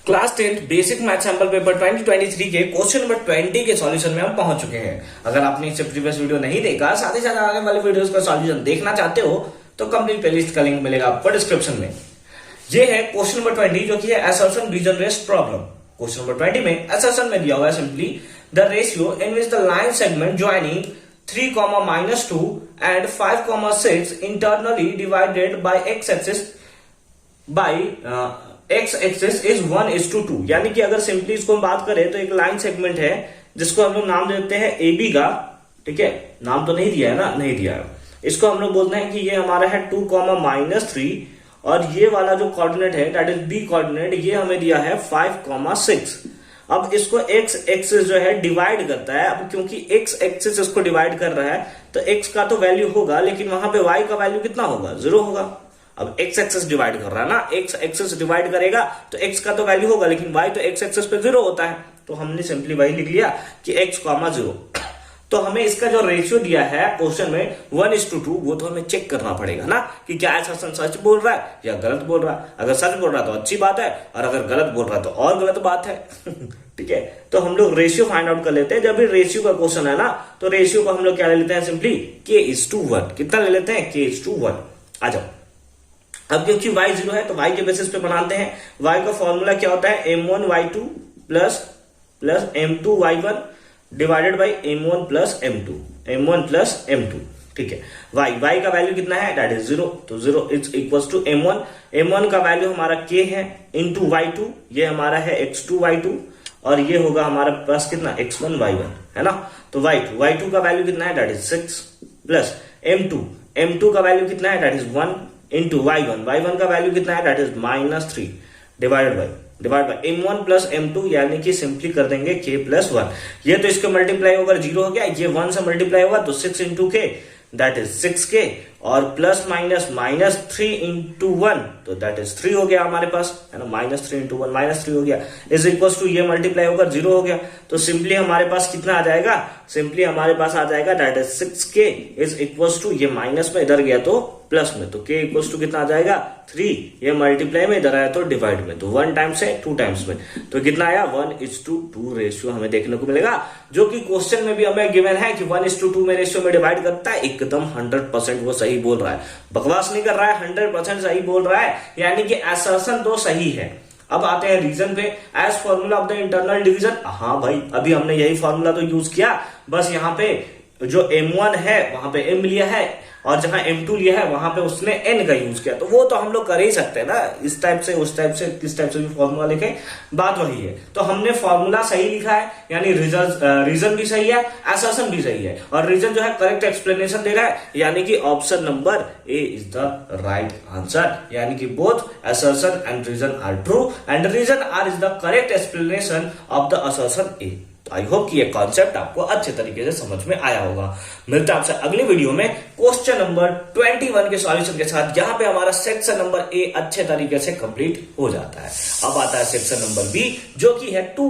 Class 10 basic math sample paper 2023 के question number 20 के solution में हम पहुंच चुके हैं। अगर आपने इससे प्रीवियस वीडियो नहीं देखा, साथ ही साथ आने वाले वीडियोस का सॉल्यूशन देखना चाहते हो तो कंप्लीट प्लेलिस्ट का लिंक मिलेगा आपको डिस्क्रिप्शन में। ये है क्वेश्चन नंबर 20 जो कि है assertion reason rest problem. Question number 20 में असर्शन में दिया हुआ है simply the ratio in which the line segment joining 3, -2 and 5, 6 internally divided by x axis by x axis is 1:2। यानी कि अगर सिंपली इसको हम बात करें तो एक लाइन सेगमेंट है जिसको हम लोग नाम देते हैं ए बी का। ठीक है, नाम तो नहीं दिया है ना, नहीं दिया है। इसको हम लोग बोलते हैं कि ये हमारा है 2, -3 और ये वाला जो कोऑर्डिनेट है दैट इज बी कोऑर्डिनेट, ये हमें दिया है 5, 6। अब इसको x एक्सिस जो है डिवाइड करता है। अब क्योंकि x एक्सिस इसको डिवाइड कर रहा है तो x का तो वैल्यू होगा, लेकिन वहां पे y का वैल्यू कितना होगा? 0 होगा। अब x एक्सिस डिवाइड कर रहा है ना, x एक्सिस डिवाइड करेगा तो x का तो वैल्यू होगा, लेकिन y तो x एक्सिस पे 0 होता है। तो हमने सिंपली वही लिख लिया कि x, 0। तो हमें इसका जो रेशियो दिया है क्वेश्चन में 1:2, वो तो हमें चेक करना पड़ेगा ना कि क्या असर्शन सच बोल रहा है या गलत बोल रहा है। अगर सच बोल रहा है तो अच्छी बात है, और अगर गलत बोल रहा है तो और गलत बात है। ठीक है, तो हम लोग रेशियो फाइंड आउट कर लेते हैं। जब भी रेशियो का क्वेश्चन है ना तो रेशियो को हम लोग क्या ले लेते हैं? Simply k:1। कितना ले लेते हैं? k:1। आ जाओ। अब क्योंकि y 0 है तो y के बेसिस पे बनाते हैं। y का फॉर्मूला क्या होता है? m1y2 plus m2y1 divided by m1 plus m2। ठीक है, y का वैल्यू कितना है? That is 0। तो 0 इज इक्वल टू m1 का वैल्यू हमारा k है इंटू y2, ये हमारा है x2y2, और ये होगा हमारा पास कितना? x1y1 है ना। तो y2 का वैल्यू कितना है? दैट इज 6 प्लस m2 का वैल्यू कितना है? दैट इज 1 इंटू y1 का वैल्यू कितना है? That is -3 divided by m1 plus m2, यानी कि सिंपली कर देंगे k+1। ये तो इसको मल्टीप्लाई होकर 0 हो गया, ये 1 से मल्टीप्लाई होगा तो 6 into k that is 6k, और प्लस माइनस -3 इंटू 1 तो दैट इज 3 हो गया हमारे पास, है ना। -3 इंटू 1 -3 हो गया, इज इक्वल टू ये मल्टीप्लाई होकर 0 हो गया। तो सिंपली हमारे पास कितना आ जाएगा? सिंपली हमारे पास आ जाएगा that is 6k is equal to, ये माइनस में इधर गया तो प्लस में, तो k इक्वल टू कितना आ जाएगा? 3। ये मल्टीप्लाई में इधर आया तो डिवाइड में, तो 1 टाइम्स से 2 टाइम्स में, तो कितना आया? 1:2 रेशियो हमें देखने को मिलेगा, जो कि क्वेश्चन में भी हमें गिवन है कि 1:2 में रेशियो में डिवाइड करता है। एकदम 100% वो सही बोल रहा है, बकवास नहीं कर रहा है, 100% सही बोल रहा है, यानी कि असर्शन तो सही है। अब आते हैं रीजन पे। As formula of the internal division, हाँ भाई अभी हमने यही फॉर्मूला तो यूज किया, बस यहाँ पे जो m1 है वहां पे m लिया है, और जहां m2 लिया है वहां पे उसने n का यूज किया, तो वो तो हम लोग कर ही सकते हैं ना, इस टाइप से उस टाइप से किस टाइप से भी फॉर्मूला लिखे, बात वही है। तो हमने फॉर्मूला सही लिखा है, यानी रीजन भी सही है, असर्शन भी सही है, और रीजन जो है करेक्ट एक्सप्लेनेशन दे रहा है, यानी कि option number A is the right answer, यानी कि both assertion and reason are true and reason are is the correct explanation of the assertion A. I hope कि ये कॉन्सेप्ट आपको अच्छे तरीके से समझ में आया होगा। मिलता है आपसे अगली वीडियो में क्वेश्चन नंबर 21 के सॉल्यूशन के साथ। यहाँ पे हमारा सेक्शन नंबर ए अच्छे तरीके से कंप्लीट हो जाता है। अब आता है सेक्शन नंबर बी, जो कि है 2